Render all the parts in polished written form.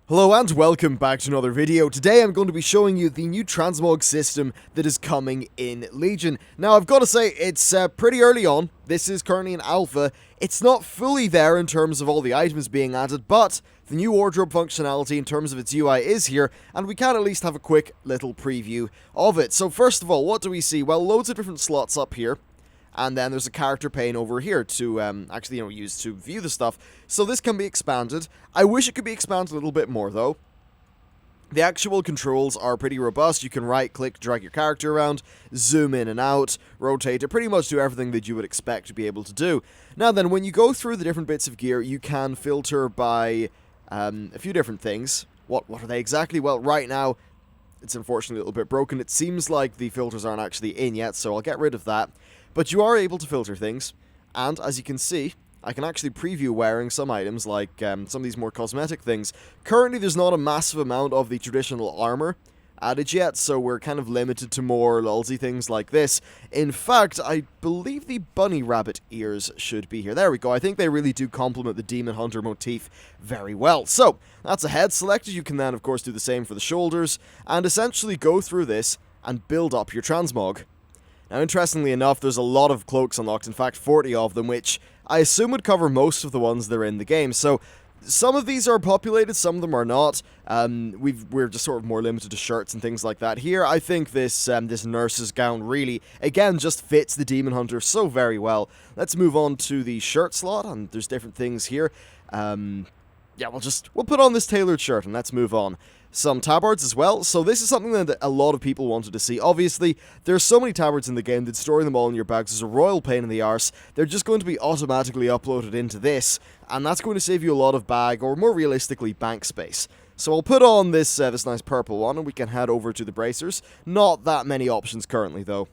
Hello and welcome back to another video. Today I'm going to be showing you the new transmog system that is coming in Legion. Now I've got to say, it's pretty early on. This is currently in alpha. It's not fully there in terms of all the items being added, but the new wardrobe functionality in terms of its UI is here, and we can at least have a quick little preview of it. So first of all, what do we see? Well, loads of different slots up here. And then there's a character pane over here to actually, use to view the stuff. So this can be expanded. I wish it could be expanded a little bit more, though. The actual controls are pretty robust. You can right-click, drag your character around, zoom in and out, rotate it, pretty much do everything that you would expect to be able to do. Now then, when you go through the different bits of gear, you can filter by a few different things. What are they exactly? Well, right now, it's unfortunately a little bit broken. It seems like the filters aren't actually in yet, so I'll get rid of that. But you are able to filter things, and as you can see, I can actually preview wearing some items, like some of these more cosmetic things. Currently, there's not a massive amount of the traditional armor added yet, so we're kind of limited to more lulzy things like this. In fact, I believe the bunny rabbit ears should be here. There we go. I think they really do complement the demon hunter motif very well. So, that's a head selected. You can then, of course, do the same for the shoulders, and essentially go through this and build up your transmog. Now, interestingly enough, there's a lot of cloaks unlocked, in fact 40 of them, which I assume would cover most of the ones that are in the game. So, some of these are populated, some of them are not. We're just sort of more limited to shirts and things like that. Here, I think this nurse's gown really, again, just fits the Demon Hunter so very well. Let's move on to the shirt slot, and there's different things here. Yeah, we'll put on this tailored shirt, and let's move on. Some tabards as well, so this is something that a lot of people wanted to see. Obviously, there's so many tabards in the game that storing them all in your bags is a royal pain in the arse. They're just going to be automatically uploaded into this, and that's going to save you a lot of bag, or more realistically, bank space. So I'll put on this nice purple one, and we can head over to the bracers. Not that many options currently, though.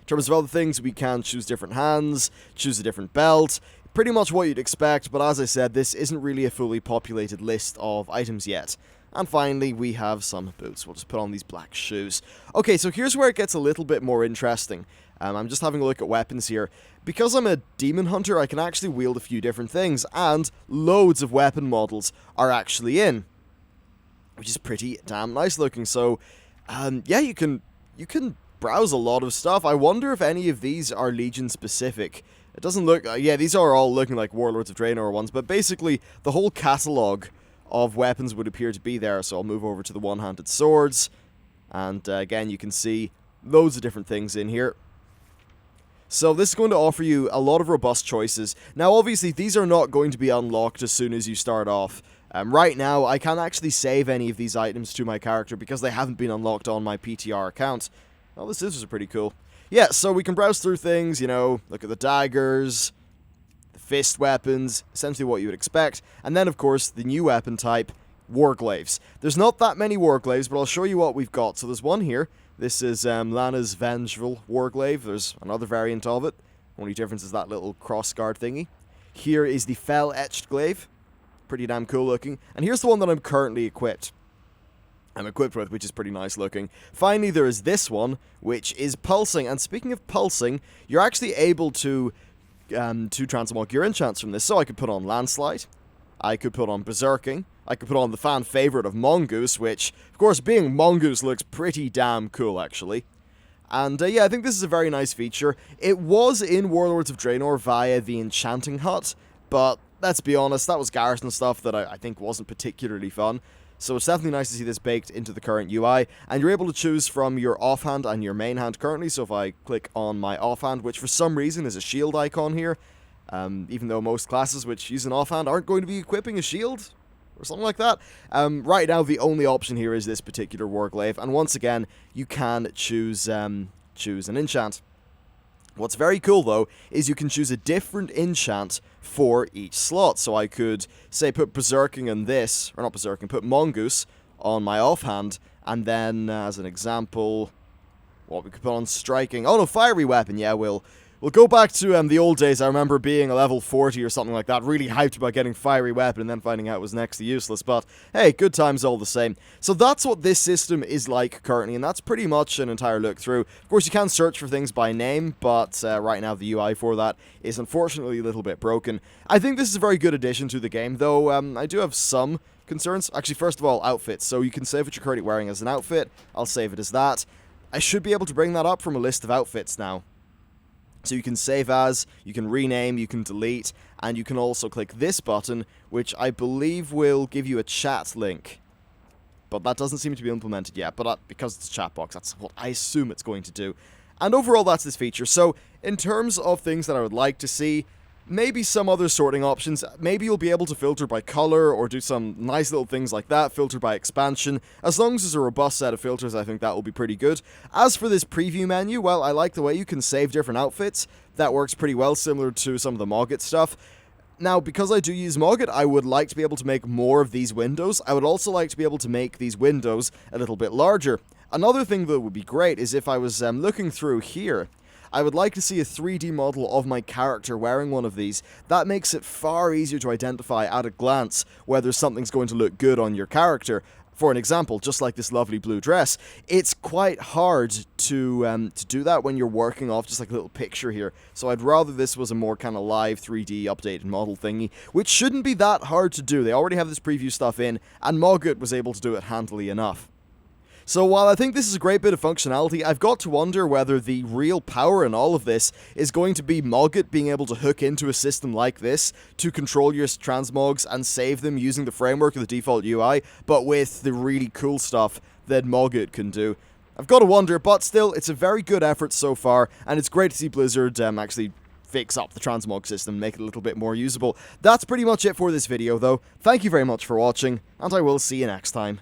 In terms of other things, we can choose different hands, choose a different belt, pretty much what you'd expect, but as I said, this isn't really a fully populated list of items yet. And finally, we have some boots. We'll just put on these black shoes. Okay, so here's where it gets a little bit more interesting. I'm just having a look at weapons here. Because I'm a demon hunter, I can actually wield a few different things, and loads of weapon models are actually in, which is pretty damn nice looking. So, yeah, you can browse a lot of stuff. I wonder if any of these are Legion specific. It doesn't look... yeah, these are all looking like Warlords of Draenor ones, but basically, the whole catalogue of weapons would appear to be there, so I'll move over to the one-handed swords, and again, you can see loads of different things in here. So this is going to offer you a lot of robust choices. Now, obviously, these are not going to be unlocked as soon as you start off. Right now, I can't actually save any of these items to my character because they haven't been unlocked on my PTR account. Well, the scissors are pretty cool. Yeah, so we can browse through things, look at the daggers, the fist weapons, essentially what you would expect. And then, of course, the new weapon type, Warglaives. There's not that many Warglaives, but I'll show you what we've got. So there's one here. This is Lana's Vengeful Warglaive. There's another variant of it. Only difference is that little crossguard thingy. Here is the Fell Etched Glaive. Pretty damn cool looking. And here's the one that I'm currently equipped with, which is pretty nice looking. Finally, there is this one, which is Pulsing. And speaking of Pulsing, you're actually able to transmog your enchants from this. So I could put on Landslide, I could put on Berserking, I could put on the fan favorite of Mongoose, which, of course, being Mongoose looks pretty damn cool, actually. And, yeah, I think this is a very nice feature. It was in Warlords of Draenor via the Enchanting Hut, but let's be honest, that was Garrison stuff that I think wasn't particularly fun. So it's definitely nice to see this baked into the current UI, and you're able to choose from your offhand and your main hand currently. So if I click on my offhand, which for some reason is a shield icon here, even though most classes which use an offhand aren't going to be equipping a shield, or something like that. Right now, the only option here is this particular Warglaive, and once again, you can choose an enchant. What's very cool, though, is you can choose a different enchant for each slot. So I could, say, put Berserking on this, or not Berserking, put Mongoose on my offhand, and then, as an example, what we could put on Striking. Oh no, Fiery Weapon, yeah, we'll We'll go back to the old days. I remember being a level 40 or something like that, really hyped about getting Fiery Weapon and then finding out it was next to useless, but hey, good times all the same. So that's what this system is like currently, and that's pretty much an entire look through. Of course, you can search for things by name, but right now the UI for that is unfortunately a little bit broken. I think this is a very good addition to the game, though I do have some concerns. Actually, first of all, outfits. So you can save what you're currently wearing as an outfit. I'll save it as that. I should be able to bring that up from a list of outfits now. So you can save as, you can rename, you can delete, and you can also click this button, which I believe will give you a chat link. But that doesn't seem to be implemented yet, but because it's a chat box, that's what I assume it's going to do. And overall, that's this feature. So in terms of things that I would like to see, maybe some other sorting options. Maybe you'll be able to filter by color or do some nice little things like that, filter by expansion. As long as there's a robust set of filters, I think that will be pretty good. As for this preview menu, well, I like the way you can save different outfits. That works pretty well, similar to some of the Mogget stuff. Now, because I do use Mogget, I would like to be able to make more of these windows. I would also like to be able to make these windows a little bit larger. Another thing that would be great is if I was looking through here, I would like to see a 3D model of my character wearing one of these. That makes it far easier to identify at a glance whether something's going to look good on your character. For an example, just like this lovely blue dress, it's quite hard to do that when you're working off just like a little picture here. So I'd rather this was a more kind of live 3D updated model thingy, which shouldn't be that hard to do. They already have this preview stuff in, and Mogget was able to do it handily enough. So while I think this is a great bit of functionality, I've got to wonder whether the real power in all of this is going to be Mogget being able to hook into a system like this to control your transmogs and save them using the framework of the default UI, but with the really cool stuff that Mogget can do. I've got to wonder, but still, it's a very good effort so far, and it's great to see Blizzard actually fix up the transmog system, make it a little bit more usable. That's pretty much it for this video, though. Thank you very much for watching, and I will see you next time.